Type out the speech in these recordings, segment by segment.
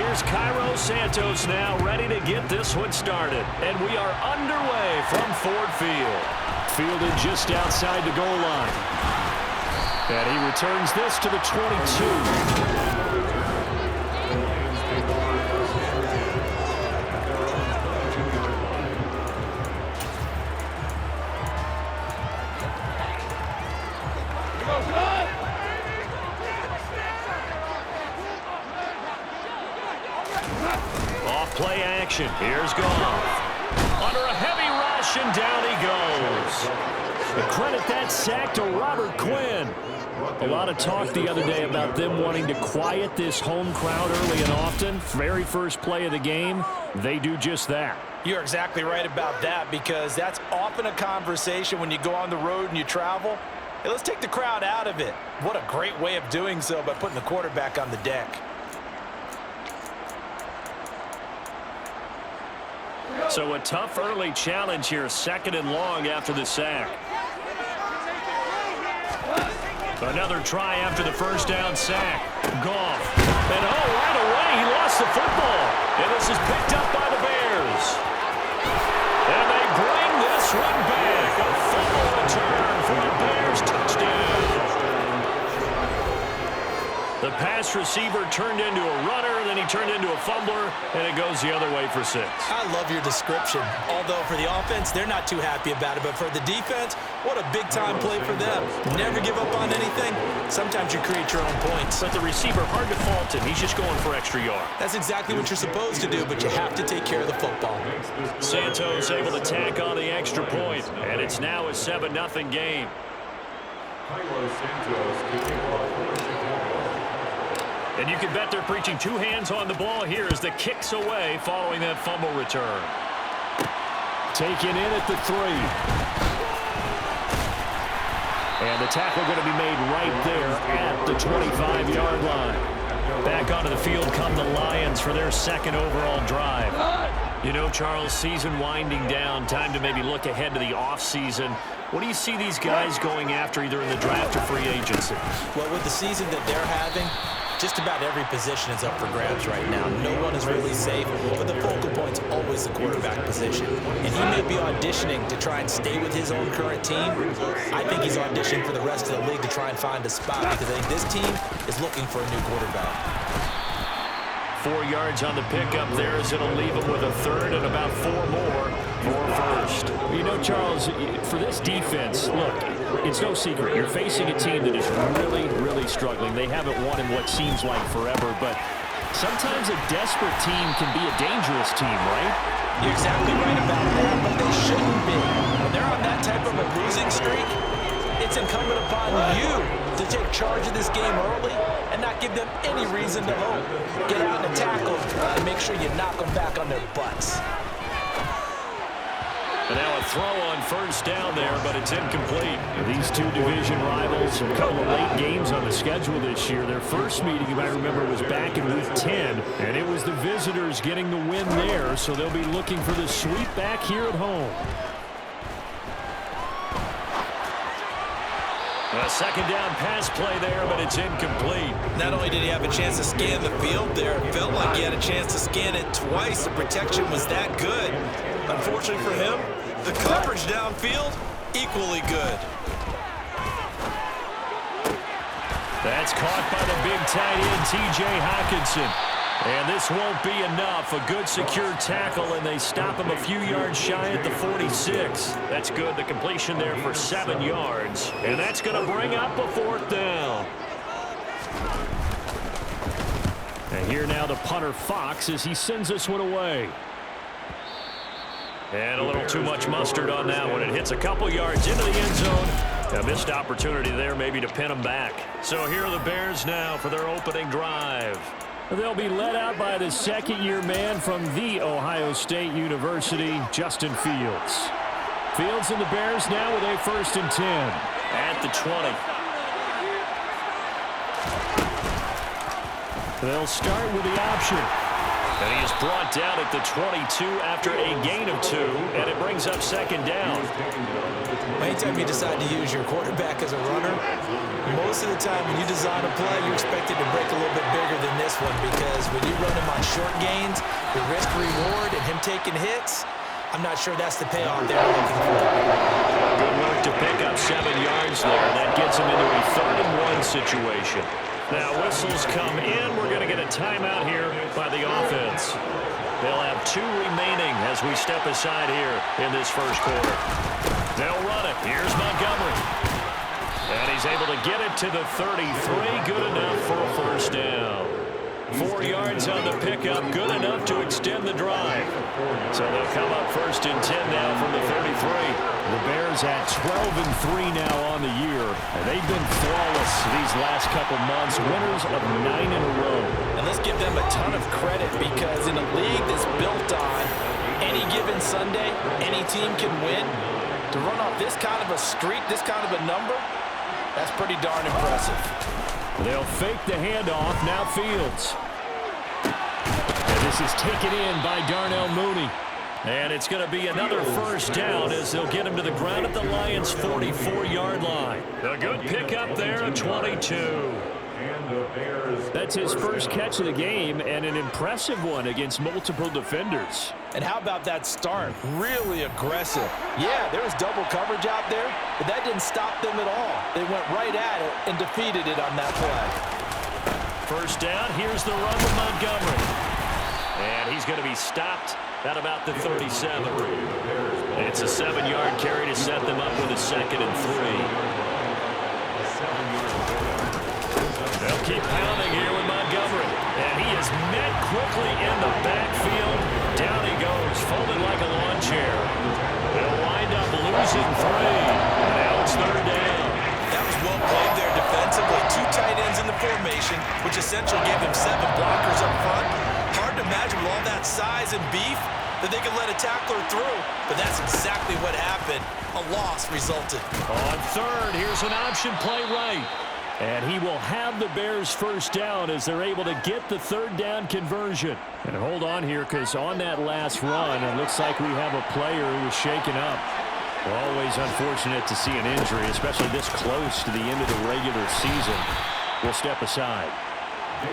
Here's Cairo Santos now ready to get this one started. And we are underway from Ford Field. Fielded just outside the goal line. And he returns this to the 22. Play action. Here's Goff. Under a heavy rush, and down he goes. And credit that sack to Robert Quinn. A lot of talk the other day about them wanting to quiet this home crowd early and often. Very first play of the game, they do just that. You're exactly right about that, because that's often a conversation when you go on the road and you travel. Hey, let's take the crowd out of it. What a great way of doing so by putting the quarterback on the deck. So a tough early challenge here, 2nd and long after the sack. Another try after the first down sack. Goff. And right away he lost the football. And this is picked up by the Bears. And they bring this one back. A fumble return for the Bears. Touchdown. The pass receiver turned into a runner, then he turned into a fumbler, and it goes the other way for 6. I love your description. Although for the offense, they're not too happy about it. But for the defense, what a big-time play for them. Never give up on anything. Sometimes you create your own points. But the receiver, hard to fault him. He's just going for extra yard. That's exactly what you're supposed to do, but you have to take care of the football. Santos able to tack on the extra point, and it's now a 7-0 game. And you can bet they're preaching 2 hands on the ball here as the kick's away following that fumble return. Taken in at the 3. And the tackle going to be made right there at the 25-yard line. Back onto the field come the Lions for their 2nd overall drive. You know, Charles, season winding down, time to maybe look ahead to the offseason. What do you see these guys going after either in the draft or free agency? Well, with the season that they're having, just about every position is up for grabs right now. No one is really safe, but the focal point's always the quarterback position. And he may be auditioning to try and stay with his own current team. I think he's auditioning for the rest of the league to try and find a spot, because I think this team is looking for a new quarterback. 4 yards on the pickup there as it'll leave him with a 3rd and about 4 more for 1st. You know, Charles, for this defense, look, it's no secret. You're facing a team that is really, really struggling. They haven't won in what seems like forever, but sometimes a desperate team can be a dangerous team, right? You're exactly right about that, but they shouldn't be. When they're on that type of a losing streak, it's incumbent upon you to take charge of this game early and not give them any reason to hope. Get out and tackle and make sure you knock them back on their butts. And now a throw on 1st down there, but it's incomplete. These 2 division rivals, a couple of late games on the schedule this year. Their first meeting, you might remember, was back in Week 10, and it was the visitors getting the win there, so they'll be looking for the sweep back here at home. A 2nd down pass play there, but it's incomplete. Not only did he have a chance to scan the field there, it felt like he had a chance to scan it twice. The protection was that good. Unfortunately for him, the coverage downfield, equally good. That's caught by the big tight end, T.J. Hockenson. And this won't be enough. A good secure tackle, and they stop him a few yards shy at the 46. That's good. The completion there for 7 yards. And that's going to bring up a 4th down. And here now the punter, Fox, as he sends this one away. And a little too much mustard on that one. It hits a couple yards into the end zone. A missed opportunity there maybe to pin them back. So here are the Bears now for their opening drive. They'll be led out by the 2nd-year man from The Ohio State University, Justin Fields. Fields and the Bears now with a 1st and 10 at the 20. They'll start with the option. And he is brought down at the 22 after a gain of 2, and it brings up second down. Anytime you decide to use your quarterback as a runner, most of the time when you design a play, you're expected to break a little bit bigger than this one, because when you run him on short gains, the risk-reward and him taking hits, I'm not sure that's the payoff they're looking for. Good work to pick up 7 yards there. That gets him into a 3rd-and-1 situation. Now whistles come in. We're going to get a timeout here by the offense. They'll have 2 remaining as we step aside here in this first quarter. They'll run it. Here's Montgomery. And he's able to get it to the 33. Good enough for a first down. 4 yards on the pickup. Good enough to extend the drive. So they'll come up 1st and 10 now from the 33. The Bears at 12-3 now on the year, and they've been flawless these last couple months, winners of 9 in a row. And let's give them a ton of credit, because in a league that's built on any given Sunday, any team can win, to run off this kind of a streak, this kind of a number, that's pretty darn impressive. They'll fake the handoff, now Fields. And this is taken in by Darnell Mooney. And it's going to be another first down as they'll get him to the ground at the Lions' 44-yard line. A good pickup there at 22. That's his first catch of the game, and an impressive one against multiple defenders. And how about that start? Really aggressive. Yeah, there was double coverage out there, but that didn't stop them at all. They went right at it and defeated it on that play. First down, here's the run with Montgomery. And he's going to be stopped at about the 37. It's a 7-yard carry to set them up with a 2nd and 3. They'll keep pounding here with Montgomery. And he is met quickly in the backfield. Down he goes, folded like a lawn chair. They'll wind up losing 3. And now it's 3rd down. That was well played there defensively. 2 tight ends in the formation, which essentially gave them 7 blockers up front. Hard to imagine with all that size and beef that they could let a tackler through. But that's exactly what happened. A loss resulted. On 3rd, here's an option play right. And he will have the Bears first down as they're able to get the 3rd down conversion. And hold on here, because on that last run, it looks like we have a player who was shaken up. Always unfortunate to see an injury, especially this close to the end of the regular season. We'll step aside.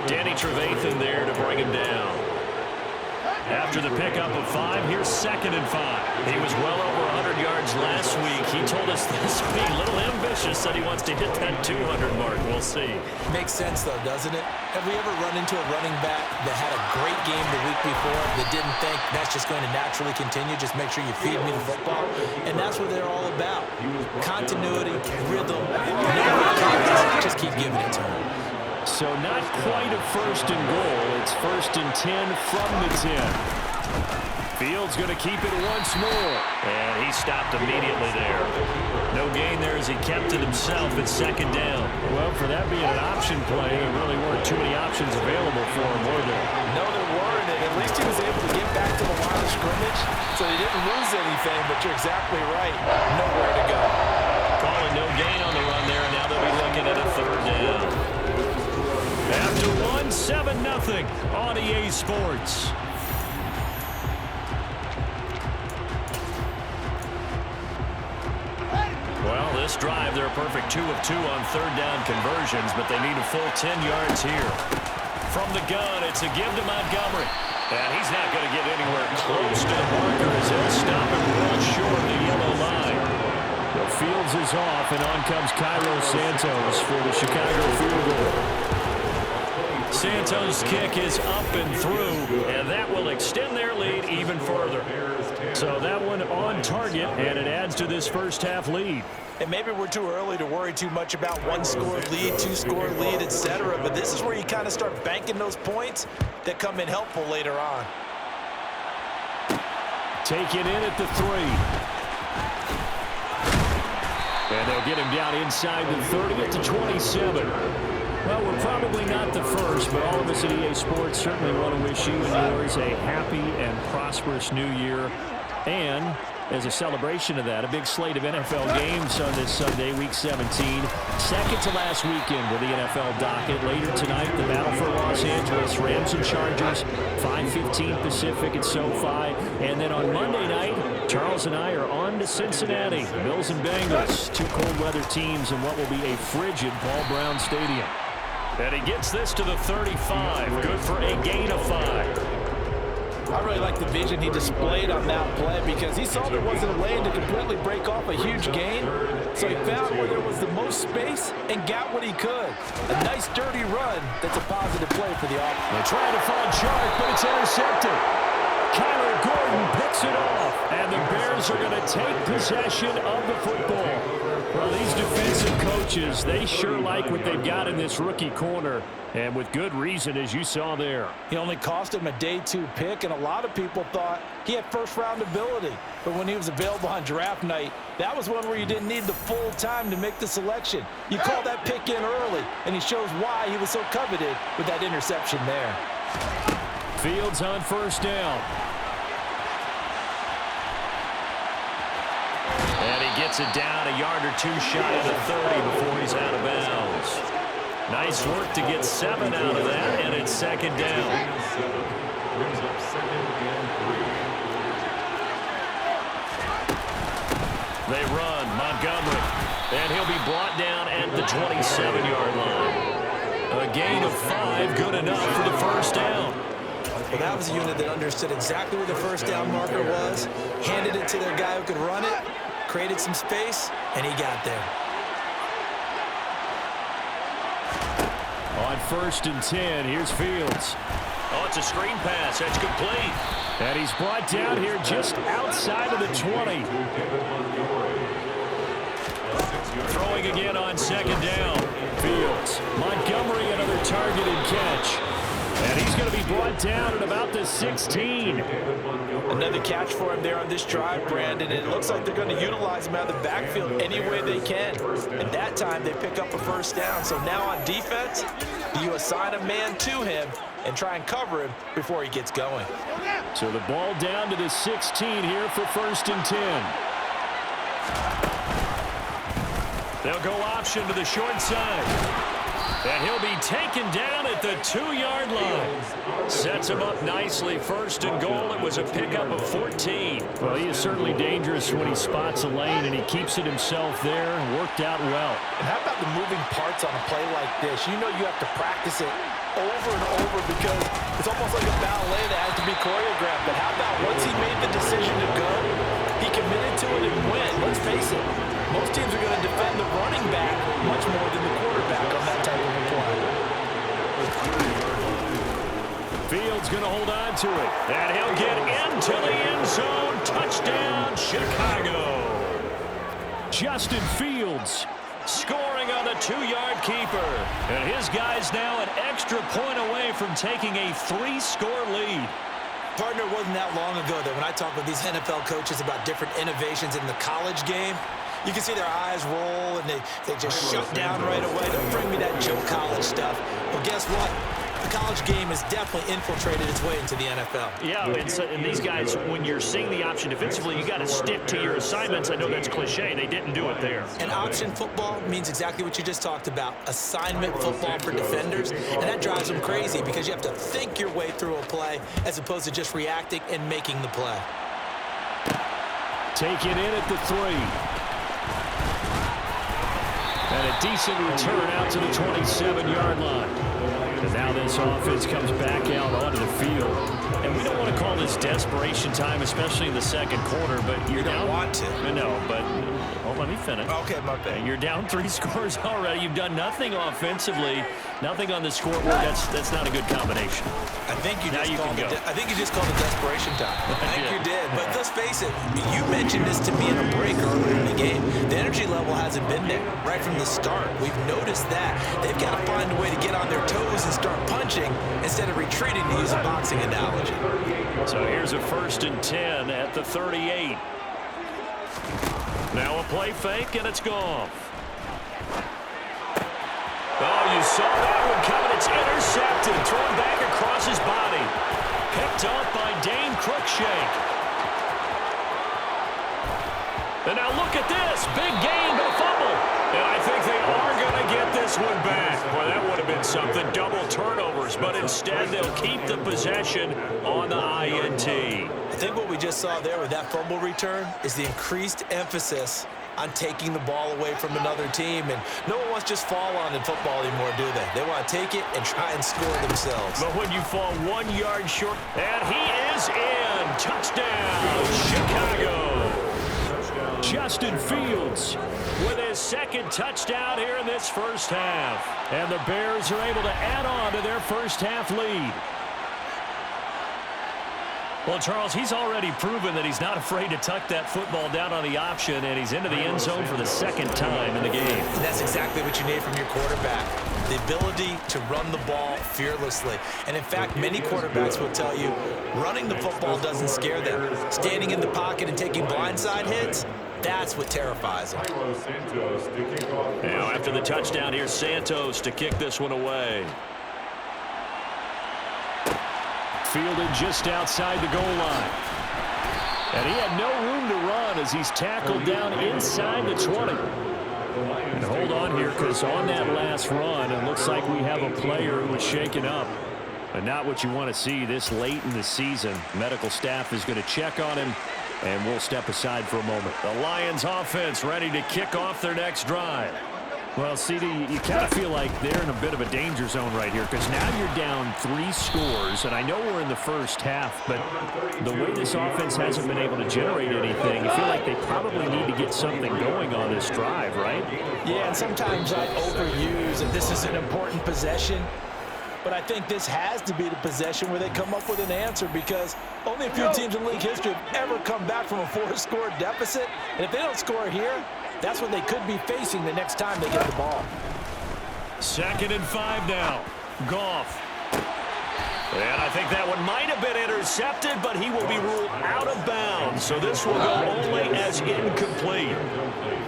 Danny Trevathan there to bring him down. After the pickup of 5, here's 2nd and 5. He was well over 100 yards last week. He told us this week, a little ambitious, said he wants to hit that 200 mark. We'll see. Makes sense, though, doesn't it? Have we ever run into a running back that had a great game the week before that didn't think that's just going to naturally continue? Just make sure you feed me the football. And that's what they're all about. Continuity, rhythm, just keep giving it to them. So not quite a 1st and goal. It's 1st and 10 from the 10. Fields going to keep it once more. And he stopped immediately there. No gain there as he kept it himself at 2nd down. Well, for that being an option play, there really weren't too many options available for him, were there? No, there weren't. And at least he was able to get back to the line of scrimmage, so he didn't lose anything. But you're exactly right. Nowhere to go. Calling no gain on the run there, and now they'll be looking at a 3rd down. After 1, 7-0 on EA Sports. Well, this drive, they're a perfect 2 of 2 on 3rd down conversions, but they need a full 10 yards here. From the gun, it's a give to Montgomery. And he's not going to get anywhere close to the marker as he'll stop him well short of the yellow line. The Fields is off, and on comes Cairo Santos for the Chicago field goal. Santos' kick is up and through, and that will extend their lead even further. So that one on target, and it adds to this first half lead. And maybe we're too early to worry too much about 1-score lead, 2-score lead, etc. But this is where you kind of start banking those points that come in helpful later on. Taken in at the 3. And they'll get him down inside the 30 at the 27. Well, we're probably not the first, but all of us at EA Sports certainly want to wish you and yours a happy and prosperous new year and as a celebration of that, a big slate of NFL games on this Sunday, Week 17. Second to last weekend with the NFL docket. Later tonight, the battle for Los Angeles, Rams and Chargers, 5:15 Pacific at SoFi. And then on Monday night, Charles and I are on to Cincinnati. Bills and Bengals, two cold weather teams in what will be a frigid Paul Brown Stadium. And he gets this to the 35. Good for a gain of 5. I really like the vision he displayed on that play because he saw there wasn't a lane to completely break off a huge gain. So he found where there was the most space and got what he could. A nice, dirty run that's a positive play for the offense. They try to find Chark, but it's intercepted. Kyler Gordon picks it off, and the Bears are going to take possession of the football. Well, these defensive coaches, they sure like what they've got in this rookie corner, and with good reason, as you saw there. He only cost him a day 2 pick, and a lot of people thought he had first-round ability. But when he was available on draft night, that was one where you didn't need the full time to make the selection. You called that pick in early, and he shows why he was so coveted with that interception there. Fields on first down. And he gets it down a yard or two shy of the 30 before he's out of bounds. Nice work to get 7 out of that, and it's second down. They run, Montgomery, and he'll be brought down at the 27-yard line. A gain of 5, good enough for the first down. Well, that was a unit that understood exactly where the first down marker was, handed it to their guy who could run it, created some space, and he got there. On 1st and 10, here's Fields. Oh, it's a screen pass. That's complete. And he's brought down here just outside of the 20. Throwing again on second down. Fields. Montgomery, another targeted catch. And he's going to be brought down at about the 16. Another catch for him there on this drive, Brandon. And it looks like they're going to utilize him out of the backfield any way they can. And that time they pick up a first down. So now on defense, you assign a man to him and try and cover him before he gets going. So the ball down to the 16 here for 1st and 10. They'll go option to the short side. And he'll be taken down at the 2-yard line. Sets him up nicely. 1st and goal. It was a pickup of 14. Well, he is certainly dangerous when he spots a lane, and he keeps it himself there. Worked out well. And how about the moving parts on a play like this? You know you have to practice it over and over because it's almost like a ballet that has to be choreographed. But how about once he made the decision to go, he committed to it and went. Let's face it, most teams are going to defend the running back much more than the quarterback on that type of a play. Fields going to hold on to it. And he'll get into the end zone. Touchdown, Chicago. Justin Fields scoring on the 2-yard keeper. And his guy's now an extra point away from taking a 3-score lead. Partner, it wasn't that long ago that when I talk with these NFL coaches about different innovations in the college game, you can see their eyes roll and they just shut down right away. Don't bring me that Joe College stuff. Well, guess what? The college game has definitely infiltrated its way into the NFL. Yeah, and these guys, when you're seeing the option defensively, you got to stick to your assignments. I know that's cliche. They didn't do it there. And option football means exactly what you just talked about, assignment football for defenders. And that drives them crazy because you have to think your way through a play as opposed to just reacting and making the play. Taken in at the 3. And a decent return out to the 27-yard line. And now this offense comes back out onto the field. And we don't want to call this desperation time, especially in the second quarter, but you're down. You don't want to. No, but let me finish. Okay, my bad. You're down 3 scores already. You've done nothing offensively, nothing on the scoreboard. That's not a good combination. I think you just called it desperation time. I think you did. But let's face it, you mentioned this to me in a break earlier in the game. The energy level hasn't been there right from the start. We've noticed that. They've got to find a way to get on their toes and start punching instead of retreating, to use a boxing analogy. So here's a 1st and 10 at the 38. Now a play fake, and it's gone. Oh, you saw that one coming. It's intercepted. Thrown back across his body. Picked up by Dane Cruikshank. And now look at this. Big gain, but a fumble. And I think they are going to get this one back. Well, that would have been something. Double turnovers. But instead, they'll keep the possession on the INT. I think what we just saw there with that fumble return is the increased emphasis on taking the ball away from another team. And no one wants to just fall on in football anymore, do they? They want to take it and try and score themselves. But when you fall 1 yard short, and he is in. Touchdown, Chicago. Justin Fields with his second touchdown here in this first half. And the Bears are able to add on to their first half lead. Well, Charles, he's already proven that he's not afraid to tuck that football down on the option, and he's into the end zone for the second time in the game. And that's exactly what you need from your quarterback, the ability to run the ball fearlessly. And, in fact, many quarterbacks will tell you running the football doesn't scare them. Standing in the pocket and taking blindside hits, that's what terrifies them. Now, after the touchdown, here's Santos to kick this one away. Fielded just outside the goal line. And he had no room to run as he's tackled down inside the 20. And hold on here, because on that last run, it looks like we have a player who is shaken up. And not what you want to see this late in the season. Medical staff is going to check on him, and we'll step aside for a moment. The Lions offense ready to kick off their next drive. Well, CD, you kind of feel like they're in a bit of a danger zone right here, because now you're down 3 scores, and I know we're in the first half, but the way this offense hasn't been able to generate anything, you feel like they probably need to get something going on this drive, right? Yeah, and sometimes I overuse that this is an important possession, but I think this has to be the possession where they come up with an answer, because only a few teams in league history have ever come back from a 4-score deficit, and if they don't score here, that's what they could be facing the next time they get the ball. 2nd and 5 now. Goff. And I think that one might have been intercepted, but he will be ruled out of bounds. So this will go only as incomplete.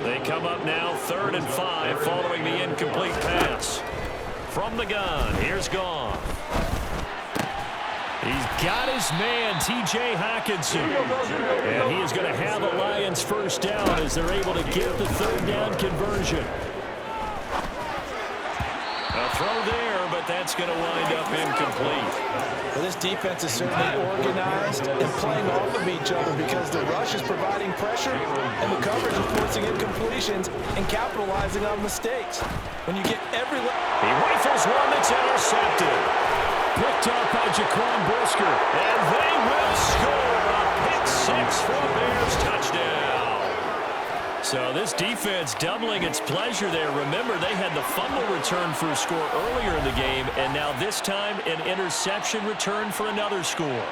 They come up now 3rd and 5 following the incomplete pass. From the gun, here's Goff. He's got his man, T.J. Hockenson. And he is going to have a Lions first down as they're able to get the 3rd down conversion. A throw there, but that's going to wind up incomplete. Well, this defense is certainly organized and playing off of each other, because the rush is providing pressure and the coverage is forcing incompletions and capitalizing on mistakes. When you get every... He rifles one that's intercepted. Picked up by Jaquan Brisker. And they will score a pick 6 for a Bears touchdown. So this defense doubling its pleasure there. Remember, they had the fumble return for a score earlier in the game, and now this time an interception return for another score.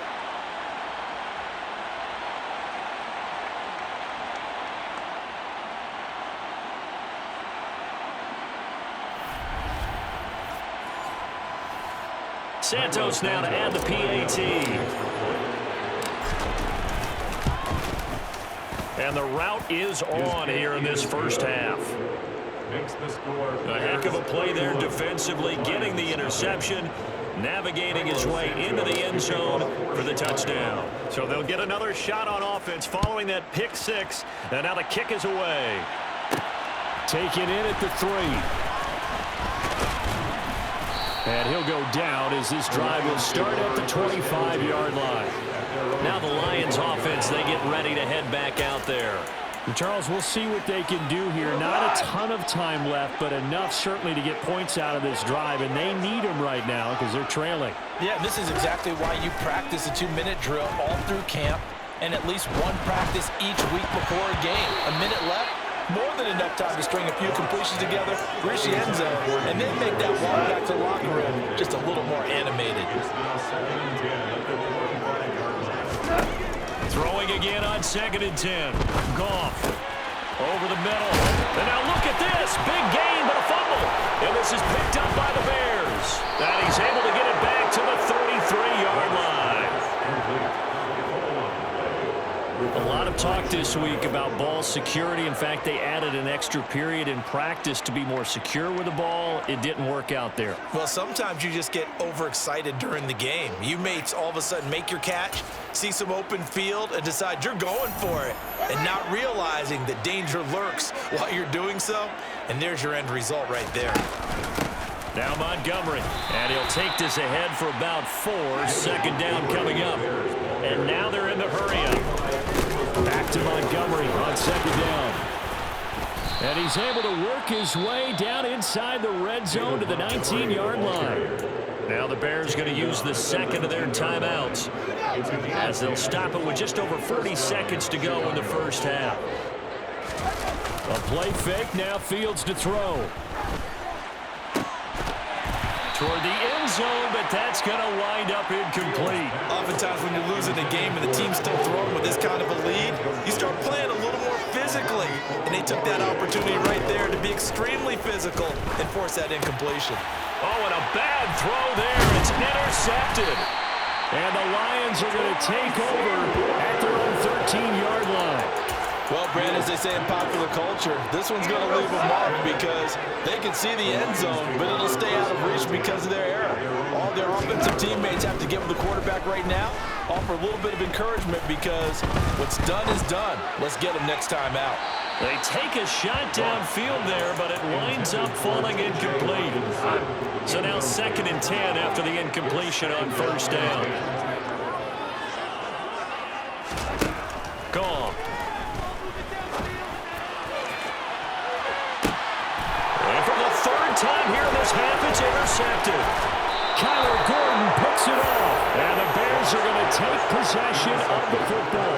Santos now to add the PAT. And the route is on here in this first half. A heck of a play there defensively, getting the interception, navigating his way into the end zone for the touchdown. So they'll get another shot on offense following that pick 6. And now the kick is away. Taken in at the 3. And he'll go down as this drive will start at the 25-yard line. Now the Lions offense, they get ready to head back out there. And Charles, we'll see what they can do here. Not a ton of time left, but enough certainly to get points out of this drive, and they need them right now because they're trailing. Yeah, this is exactly why you practice a 2-minute drill all through camp and at least one practice each week before a game. A minute left, more than enough time to string a few completions together, reach the end zone, and then make that walk back to the locker room just a little more animated. Throwing again on 2nd and 10. Goff over the middle. And now look at this. Big gain, but a fumble. And this is picked up by the Bears. And he's able to get it back to the 33-yard line. A lot of talk this week about ball security. In fact, they added an extra period in practice to be more secure with the ball. It didn't work out there. Well, sometimes you just get overexcited during the game. You mates all of a sudden make your catch, see some open field, and decide you're going for it, and not realizing that danger lurks while you're doing so. And there's your end result right there. Now Montgomery, and he'll take this ahead for about 4. Second down coming up. And now they're in the hurry-up. Back to Montgomery on second down. And he's able to work his way down inside the red zone to the 19-yard line. Now the Bears going to use the second of their timeouts as they'll stop it with just over 40 seconds to go in the first half. A play fake, now Fields to throw. Toward the end zone, but that's going to wind up incomplete. Oftentimes when you're losing a game and the team's still throwing with this kind of a lead, you start playing a little more physically. And they took that opportunity right there to be extremely physical and force that incompletion. Oh, and a bad throw there. It's intercepted. And the Lions are going to take over at their own 13-yard line. Well, Brandon, as they say in popular culture, this one's going to leave a mark because they can see the end zone, but it'll stay out of reach because of their error. All their offensive teammates have to give the quarterback right now, offer a little bit of encouragement because what's done is done. Let's get them next time out. They take a shot downfield there, but it winds up falling incomplete. So now 2nd and 10 after the incompletion on first down. Gone. Time here in this half, it's intercepted. Kyler Gordon picks it off, and the Bears are going to take possession of the football.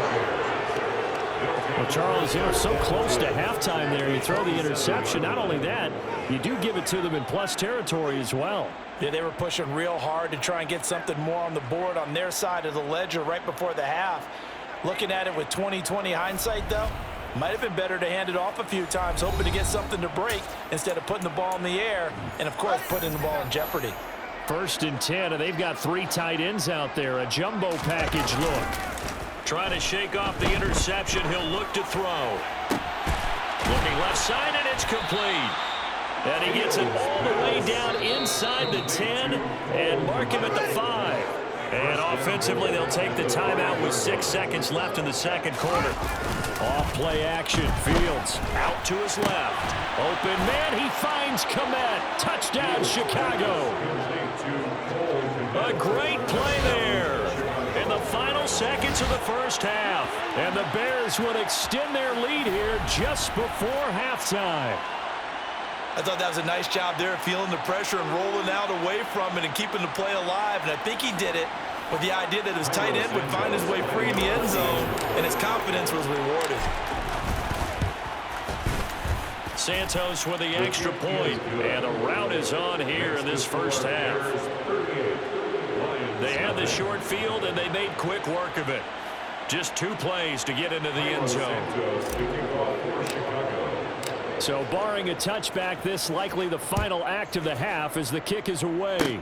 Well, Charles, so close to halftime there. You throw the interception. Not only that, you do give it to them in plus territory as well. Yeah, they were pushing real hard to try and get something more on the board on their side of the ledger right before the half. Looking at it with 20/20 hindsight, though, might have been better to hand it off a few times, hoping to get something to break instead of putting the ball in the air and, of course, putting the ball in jeopardy. 1st and 10, and they've got 3 tight ends out there. A jumbo package look. Trying to shake off the interception. He'll look to throw. Looking left side, and it's complete. And he gets it all the way down inside the 10 and mark him at the 5. And offensively, they'll take the timeout with 6 seconds left in the second quarter. Off play action. Fields out to his left. Open man. He finds Kmet. Touchdown, Chicago. A great play there in the final seconds of the first half. And the Bears would extend their lead here just before halftime. I thought that was a nice job there, feeling the pressure and rolling out away from it and keeping the play alive. And I think he did it with the idea that his tight end would find his way free in the end zone, and his confidence was rewarded. Santos with the extra point, and a rout is on here in this first half. They had the short field, and they made quick work of it. Just 2 plays to get into the end zone. So barring a touchback, this likely the final act of the half as the kick is away.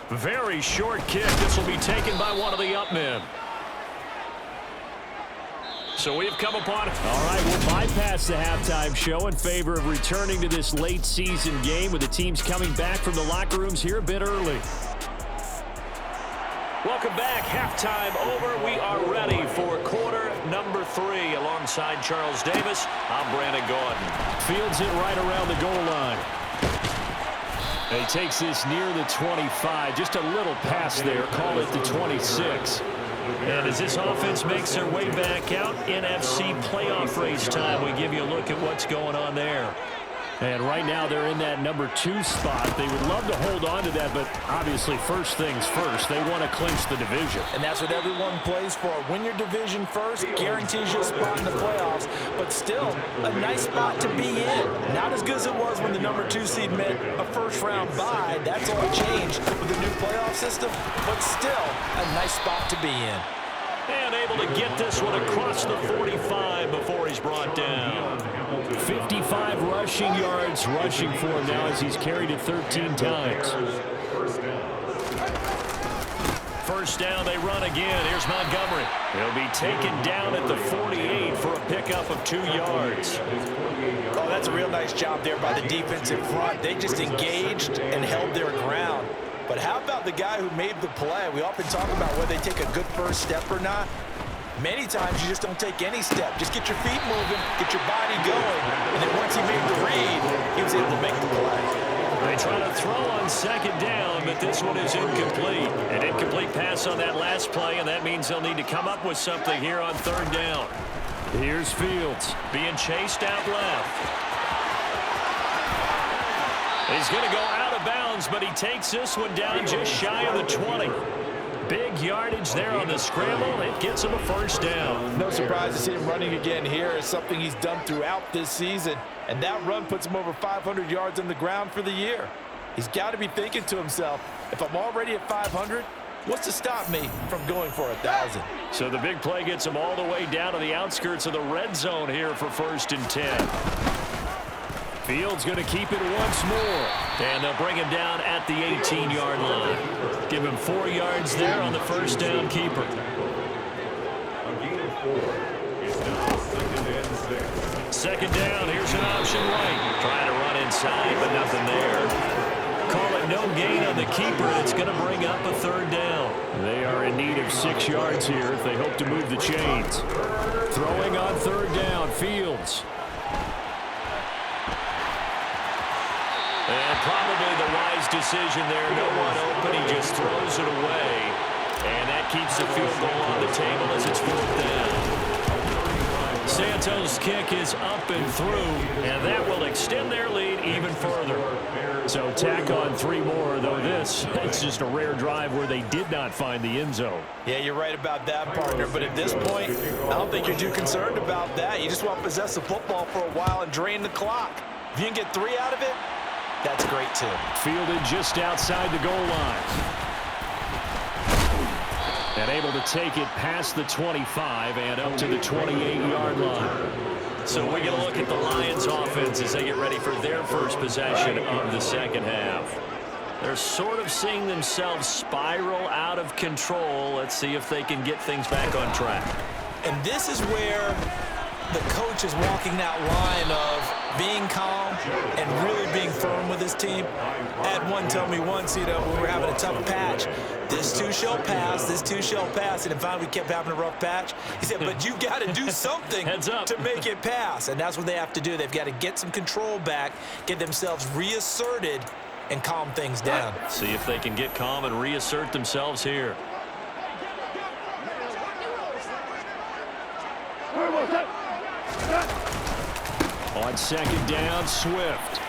Very short kick. This will be taken by one of the up men. So we've come upon it. All right, we'll bypass the halftime show in favor of returning to this late season game with the teams coming back from the locker rooms here a bit early. Welcome back. Halftime over. We are ready for quarter number 3 alongside Charles Davis. I'm Brandon Gaudin. Fields it right around the goal line. And he takes this near the 25. Just a little pass there. Call it the 26. And as this offense makes their way back out, NFC playoff race time, we give you a look at what's going on there. And right now they're in that number 2 spot. They would love to hold on to that, but obviously first things first. They want to clinch the division. And that's what everyone plays for. Win your division first, guarantees you a spot in the playoffs, but still a nice spot to be in. Not as good as it was when the number 2 seed meant a first-round bye. That's all changed with the new playoff system, but still a nice spot to be in. And able to get this one across the 45 before he's brought down. 55 rushing yards rushing for him now as he's carried it 13 times. first down. They run again. Here's Montgomery. He'll be taken down at the 48 for a pickup of 2 yards. Oh, that's a real nice job there by the defensive front. They just engaged and held their ground. But how about the guy who made the play? We often talk about whether they take a good first step or not. Many times you just don't take any step. Just get your feet moving, get your body going, and then once he made the read, he was able to make the play. They try to throw on second down, but this one is incomplete. An incomplete pass on that last play, and that means they'll need to come up with something here on third down. Here's Fields. Being chased out left. He's going to go out of bounds, but he takes this one down just shy of the 20. Big yardage there on the scramble. It gets him a first down. No surprise to see him running again here. It's something he's done throughout this season. And that run puts him over 500 yards on the ground for the year. He's got to be thinking to himself, if I'm already at 500, what's to stop me from going for 1,000? So the big play gets him all the way down to the outskirts of the red zone here for 1st and 10. Fields going to keep it once more. And they'll bring him down at the 18-yard line. Give him 4 yards there on the first down keeper. Second down, here's an option right. Trying to run inside, but nothing there. Call it no gain on the keeper, and it's going to bring up a third down. They are in need of 6 yards here if they hope to move the chains. Throwing on third down, Fields. And probably the wise decision there. No one open. He just throws it away. And that keeps the field goal on the table as it's 4th down. Santos' kick is up and through, and that will extend their lead even further. So tack on 3 more, though this, it's just a rare drive where they did not find the end zone. Yeah, you're right about that, partner. But at this point, I don't think you're too concerned about that. You just want to possess the football for a while and drain the clock. If you can get 3 out of it, that's great, too. Fielded just outside the goal line. And able to take it past the 25 and up to the 28-yard line. So we get a look at the Lions offense as they get ready for their first possession of the second half. They're sort of seeing themselves spiral out of control. Let's see if they can get things back on track. And this is where the coach is walking that line of being calm and really being firm with his team. I had one tell me once, when we were having a tough patch, this too shall pass, this too shall pass, and finally we kept having a rough patch. He said, but you got to do something to make it pass, and that's what they have to do. They've got to get some control back, get themselves reasserted, and calm things down. See if they can get calm and reassert themselves here. On second down, Swift.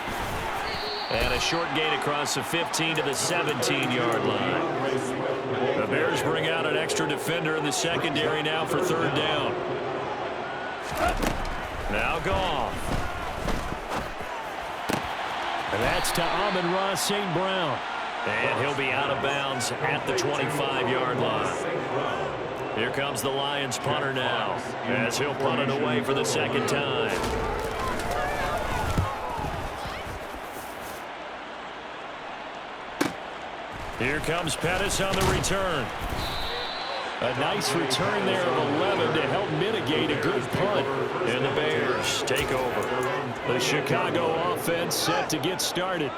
And a short gain across the 15 to the 17-yard line. The Bears bring out an extra defender in the secondary now for third down. Now Goff. And that's to Amon-Ra St. Brown. And he'll be out of bounds at the 25-yard line. Here comes the Lions punter now, as he'll punt it away for the second time. Here comes Pettis on the return. A nice return there of 11 to help mitigate a good punt. And the Bears take over. The Chicago offense set to get started.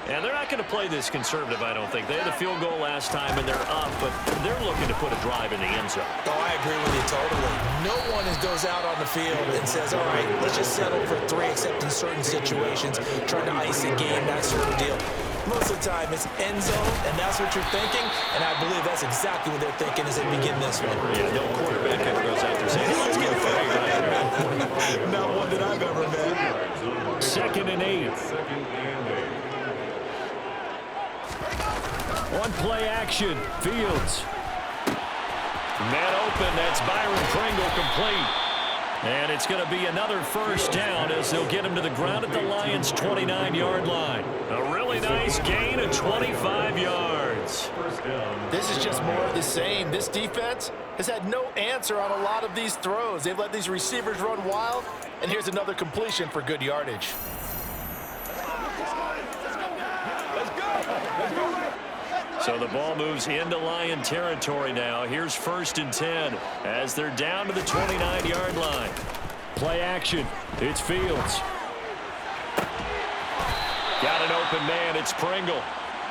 And they're not going to play this conservative, I don't think. They had a field goal last time, and they're up, but they're looking to put a drive in the end zone. Oh, I agree with you totally. No one goes out on the field and says, all right, let's just settle for 3, except in certain situations, trying to ice a game, that sort of deal. Most of the time, it's end zone, and that's what you're thinking, and I believe that's exactly what they're thinking as they begin this one. Yeah, no quarterback ever goes out there saying, hey, let's get a fight right. Not one that I've ever met. 2nd and 8. On play action, Fields. Man open, that's Byron Pringle complete. And it's going to be another first down as they'll get him to the ground at the Lions' 29-yard line. A really nice gain of 25 yards. This is just more of the same. This defense has had no answer on a lot of these throws. They've let these receivers run wild, and here's another completion for good yardage. So the ball moves into Lion territory now. Here's 1st and 10 as they're down to the 29-yard line. Play action. It's Fields. Got an open man. It's Pringle.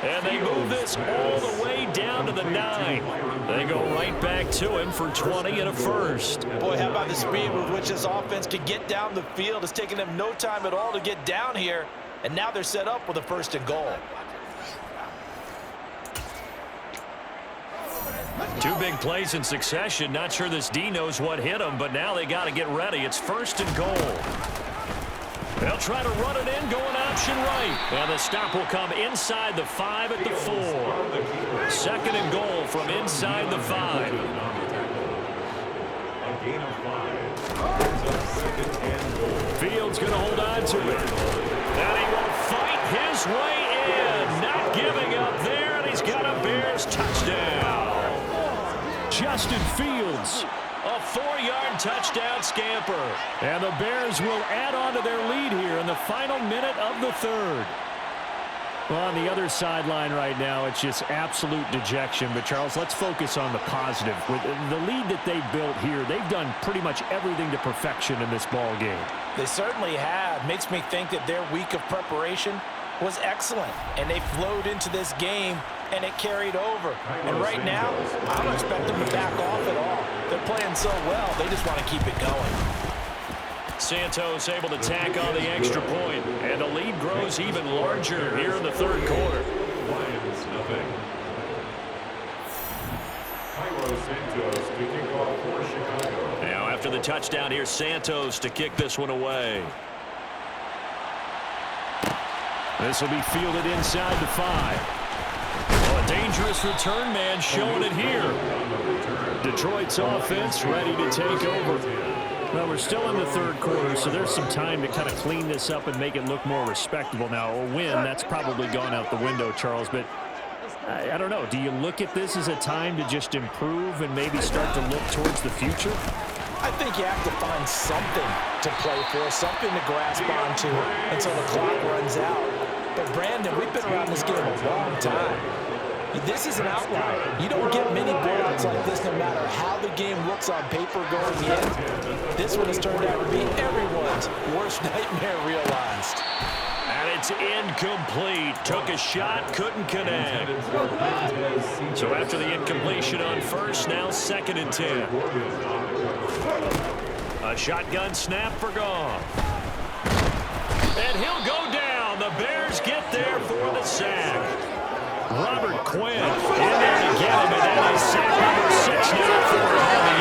And they move this all the way down to the 9. They go right back to him for 20 and a first. Boy, how about the speed with which this offense can get down the field? It's taken them no time at all to get down here. And now they're set up with a 1st and goal. 2 big plays in succession. Not sure this D knows what hit him, but now they got to get ready. It's 1st and goal. They'll try to run it in, going option right. And the stop will come inside the 5 at the 4. 2nd and goal from inside the 5. Fields going to hold on to it. And he will fight his way in. Not giving up there, and he's got a Bears touchdown. Justin Fields. A 4-yard touchdown scamper. And the Bears will add on to their lead here in the final minute of the 3rd. Well, on the other sideline right now, it's just absolute dejection. But, Charles, let's focus on the positive. With the lead that they've built here, they've done pretty much everything to perfection in this ball game. They certainly have. Makes me think that their week of preparation was excellent. And they flowed into this game, and it carried over. And right now, I don't expect them to back off at all. They're playing so well, they just want to keep it going. Santos able to tack on the extra point, and the lead grows even larger here in the 3rd quarter. Lions nothing. Cairo Santos to kick off for Chicago. Now after the touchdown, here's Santos to kick this one away. This will be fielded inside the 5. Well, a dangerous return man showing it here. Detroit's offense ready to take over. Well, we're still in the 3rd quarter, so there's some time to kind of clean this up and make it look more respectable. Now, a win, that's probably gone out the window, Charles, but I don't know. Do you look at this as a time to just improve and maybe start to look towards the future? I think you have to find something to play for, something to grasp onto until the clock runs out. But, Brandon, we've been around this game a long time. This is an outlier. You don't get many blowouts like this no matter how the game looks on paper going in. This one has turned out to be everyone's worst nightmare realized. And it's incomplete. Took a shot, couldn't connect. So after the incompletion on 1st, now 2nd and 10. A shotgun snap for Goff. And he'll go down. The Bears get there for the sack. Robert Quinn in there to get him, and that is sack number 6 now for him on the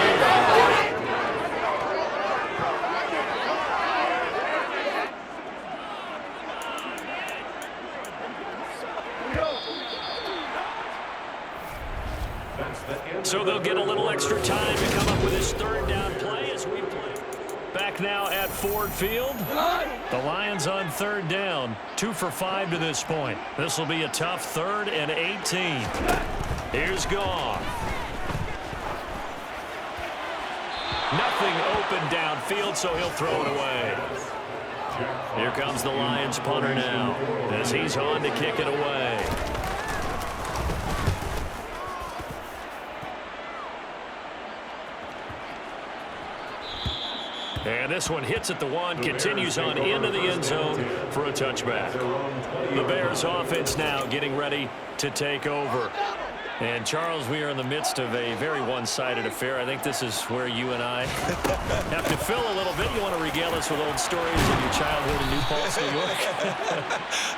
year. So they'll get a little extra time to come up with this 3rd down play as we play. Back now at Ford Field. The Lions on 3rd down. 2 for 5 to this point. This will be a tough 3rd and 18. Here's Goff. Nothing open downfield, so he'll throw it away. Here comes the Lions punter now as he's on to kick it away. And this one hits at the 1, continues on into the end zone for a touchback. The Bears offense now getting ready to take over. And, Charles, we are in the midst of a very one-sided affair. I think this is where you and I have to fill a little bit. You want to regale us with old stories of your childhood in New Paltz, New York?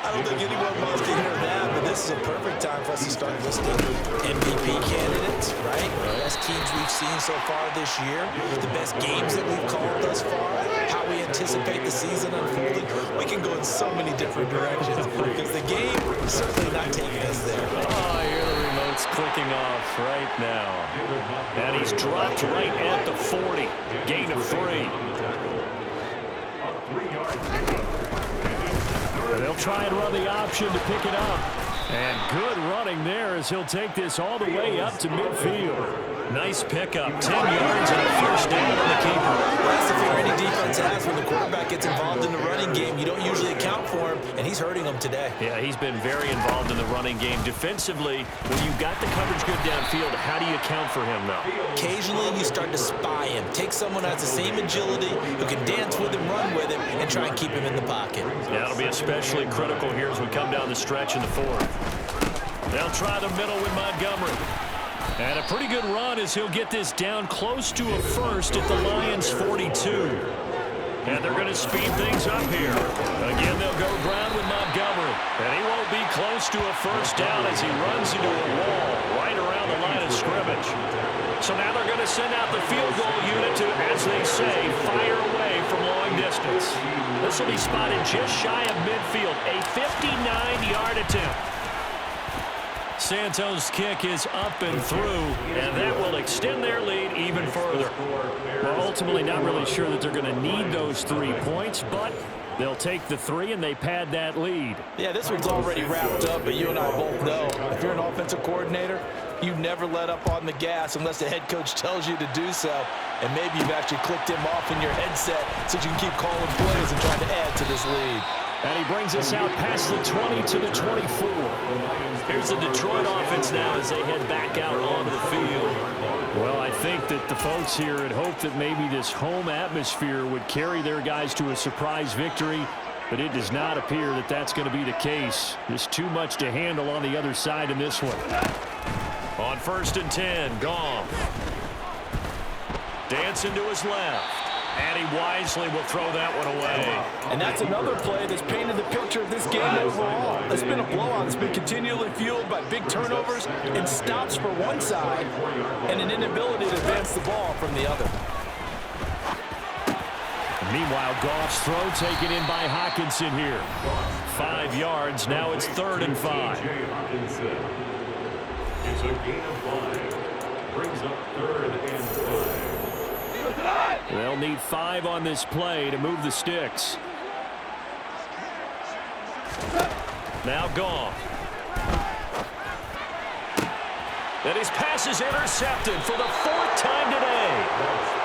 I don't think anyone wants to hear that, but this is a perfect time for us to start listing MVP candidates, right? The best teams we've seen so far this year, the best games that we've called thus far, how we anticipate the season unfolding. We can go in so many different directions because the game is certainly not taking us there. Oh, I hear the remote's clicking off right now. And he's dropped right at the 40. Gain of 3. They'll try and run the option to pick it up. And good running there as he'll take this all the way up to midfield. Nice pickup. 10 yards and a first down on the keeper. Well, that's the fear any defense has. When the quarterback gets involved in the running game, you don't usually account for him, and he's hurting them today. Yeah, he's been very involved in the running game. Defensively, when you've got the coverage good downfield, how do you account for him, though? Occasionally, you start to spy him. Take someone who has the same agility, who can dance with him, run with him, and try and keep him in the pocket. Yeah, that'll be especially critical here as we come down the stretch in the fourth. They'll try the middle with Montgomery. And a pretty good run as he'll get this down close to a first at the Lions' 42. And they're going to speed things up here. Again, they'll go ground with Montgomery. And he won't be close to a first down as he runs into a wall right around the line of scrimmage. So now they're going to send out the field goal unit to, as they say, fire away from long distance. This will be spotted just shy of midfield, a 59-yard attempt. Santos' kick is up and through, and that will extend their lead even further. Well, ultimately not really sure that they're going to need those 3 points, but they'll take the 3 and they pad that lead. Yeah, this one's already wrapped up, but you and I both know if you're an offensive coordinator, you never let up on the gas unless the head coach tells you to do so. And maybe you've actually clicked him off in your headset so you can keep calling plays and trying to add to this lead. And he brings us out past the 20 to the 24. Here's the Detroit offense now as they head back out onto the field. Well, I think that the folks here had hoped that maybe this home atmosphere would carry their guys to a surprise victory, but it does not appear that that's going to be the case. There's too much to handle on the other side in this one. On 1st and 10, Goff. Dancing to his left. And he wisely will throw that one away. And that's another play that's painted the picture of this game overall. It's been a blowout. It's been continually fueled by big turnovers and stops for one side and an inability to advance the ball from the other. Meanwhile, Goff's throw taken in by Hockenson here. 5 yards. Now it's 3rd and 5. It's a gain of 5. Brings up 3rd and 5. They'll need 5 on this play to move the sticks. Now Goff. And his pass is intercepted for the 4th time today.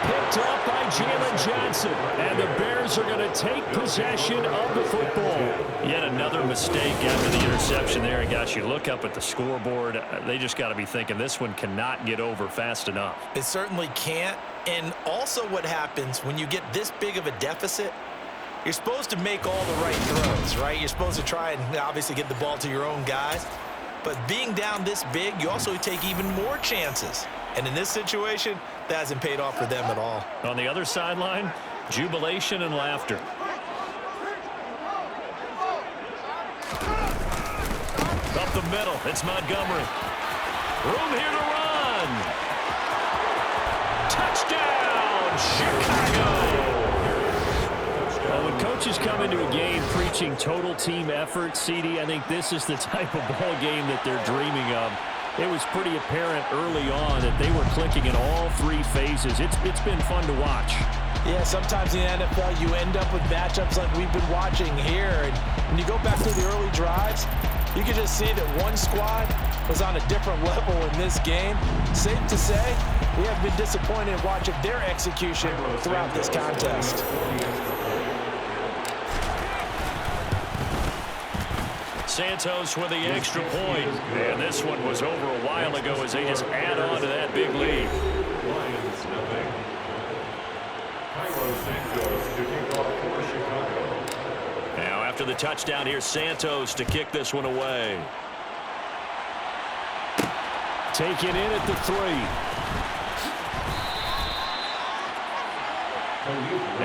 Picked up by Jalen Johnson. And the Bears are going to take possession of the football. Yet another mistake after the interception there. And gosh, you look up at the scoreboard, they just got to be thinking this one cannot get over fast enough. It certainly can't. And also what happens when you get this big of a deficit, you're supposed to make all the right throws, right? You're supposed to try and obviously get the ball to your own guys. But being down this big, you also take even more chances. And in this situation, that hasn't paid off for them at all. On the other sideline, jubilation and laughter. Up the middle, it's Montgomery. Room here to run. Touchdown, Chicago! Well, when coaches come into a game preaching total team effort, CD, I think this is the type of ball game that they're dreaming of. It was pretty apparent early on that they were clicking in all 3 phases. It's been fun to watch. Yeah, sometimes in the NFL you end up with matchups like we've been watching here. And when you go back to the early drives, you can just see that one squad was on a different level in this game. Safe to say, we have been disappointed in watching their execution throughout this contest. Santos with the extra point. And this one was over a while ago as they just add on to that big lead. Lions nothing. Cairo Santos to kick off for Chicago. Now after the touchdown, here's Santos to kick this one away. Taken in at the 3.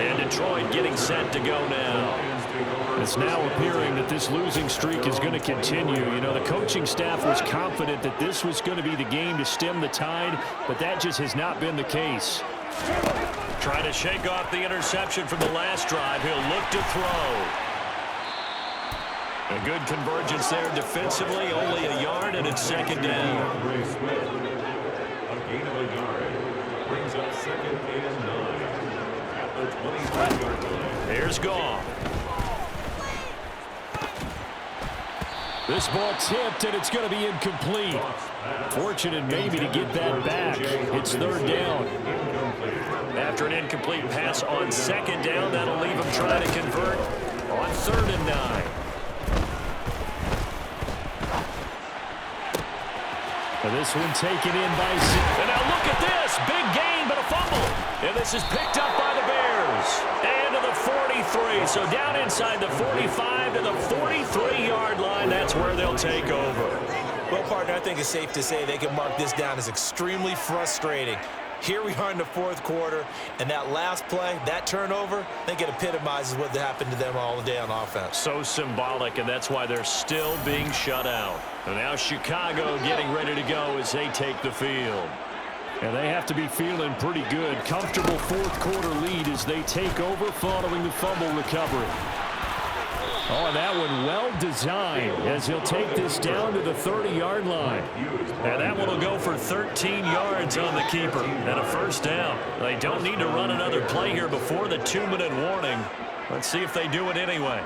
And Detroit getting set to go now. It's now appearing that this losing streak is going to continue. You know, the coaching staff was confident that this was going to be the game to stem the tide, but that just has not been the case. Trying to shake off the interception from the last drive. He'll look to throw. A good convergence there defensively, only a yard, and it's 2nd down. Ray Smith, a gain of a yard. Brings up 2nd and 9 at the 23-yard line. Here's Goff. This ball tipped, and it's going to be incomplete. Fortunate maybe to get that back. It's third down. After an incomplete pass on second down, that'll leave him trying to convert on 3rd and 9. And this one taken in by... And now look at this. Big gain, but a fumble. And this is picked up by the Bears. And to the 43. So down inside the 45 to the 43-yard line. That's where they'll take over. Well, partner, I think it's safe to say they can mark this down as extremely frustrating. Here we are in the 4th quarter, and that last play, that turnover, I think it epitomizes what happened to them all day on offense. So symbolic, and that's why they're still being shut out. And now Chicago getting ready to go as they take the field. And they have to be feeling pretty good. Comfortable 4th quarter lead as they take over following the fumble recovery. Oh, and that one well designed as he'll take this down to the 30-yard line. And that one will go for 13 yards on the keeper and a first down. They don't need to run another play here before the 2-minute warning. Let's see if they do it anyway.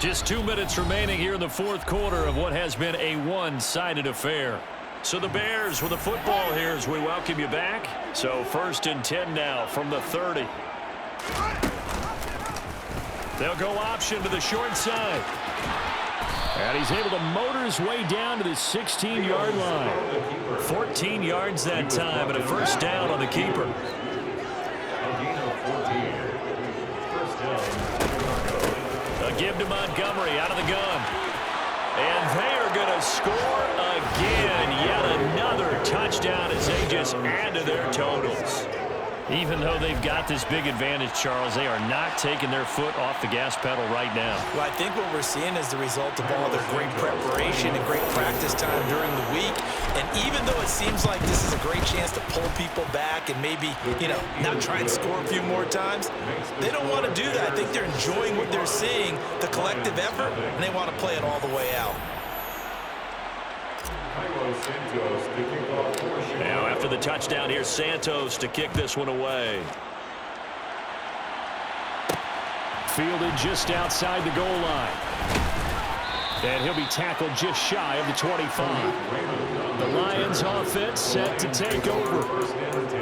Just 2 minutes remaining here in the 4th quarter of what has been a one-sided affair. So the Bears with the football here as we welcome you back. So 1st and 10 now from the 30. They'll go option to the short side. And he's able to motor his way down to the 16-yard line. 14 yards that time and a first down on the keeper. A give to Montgomery out of the gun. And they are going to score again. Yet another touchdown as they just add to their totals. Even though they've got this big advantage, Charles, they are not taking their foot off the gas pedal right now. Well, I think what we're seeing is the result of all their great preparation and great practice time during the week. And even though it seems like this is a great chance to pull people back and maybe, not try and score a few more times, they don't want to do that. I think they're enjoying what they're seeing, the collective effort, and they want to play it all the way out. Now after the touchdown, here's Santos to kick this one away. Fielded just outside the goal line. And he'll be tackled just shy of the 25. The Lions offense set to take over.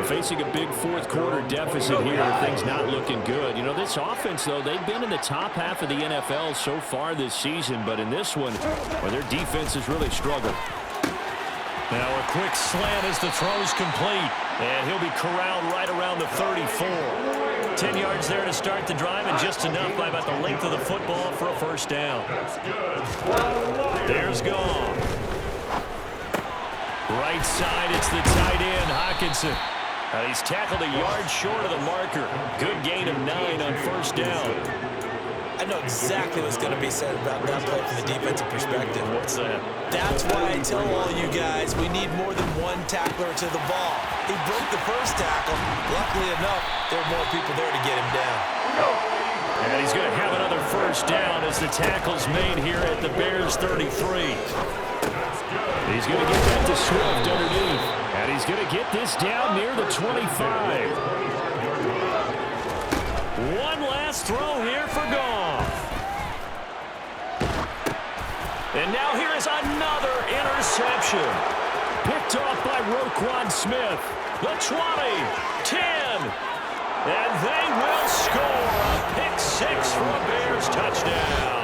Facing a big 4th quarter deficit here. Things not looking good. This offense, though, they've been in the top half of the NFL so far this season. But in this one, their defense has really struggled. Now a quick slant as the throw's complete. And he'll be corralled right around the 34. 10 yards there to start the drive, and just enough by about the length of the football for a first down. There's gone. Right side, it's the tight end, Hockenson. And he's tackled a yard short of the marker. Good gain of 9 on first down. I know exactly what's going to be said about that play from the defensive perspective. What's that? That's why I tell all you guys we need more than one tackler to the ball. He broke the first tackle. Luckily enough, there were more people there to get him down. And he's going to have another first down as the tackle's made here at the Bears 33. He's going to get that to Swift underneath. And he's going to get this down near the 25. One last throw here for Goff. And now here is another interception. Picked off by Roquan Smith. The 20, 10, and they will score a pick 6 for a Bears touchdown.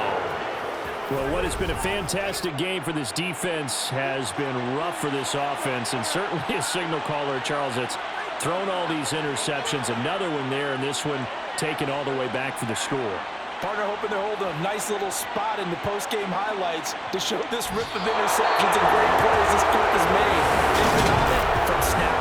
Well, what has been a fantastic game for this defense has been rough for this offense, and certainly a signal caller, Charles, that's thrown all these interceptions. Another one there, and this one taken all the way back for the score. Partner hoping they're holding a nice little spot in the post-game highlights to show this rip of interceptions and great plays this group has made. They've been on it from snap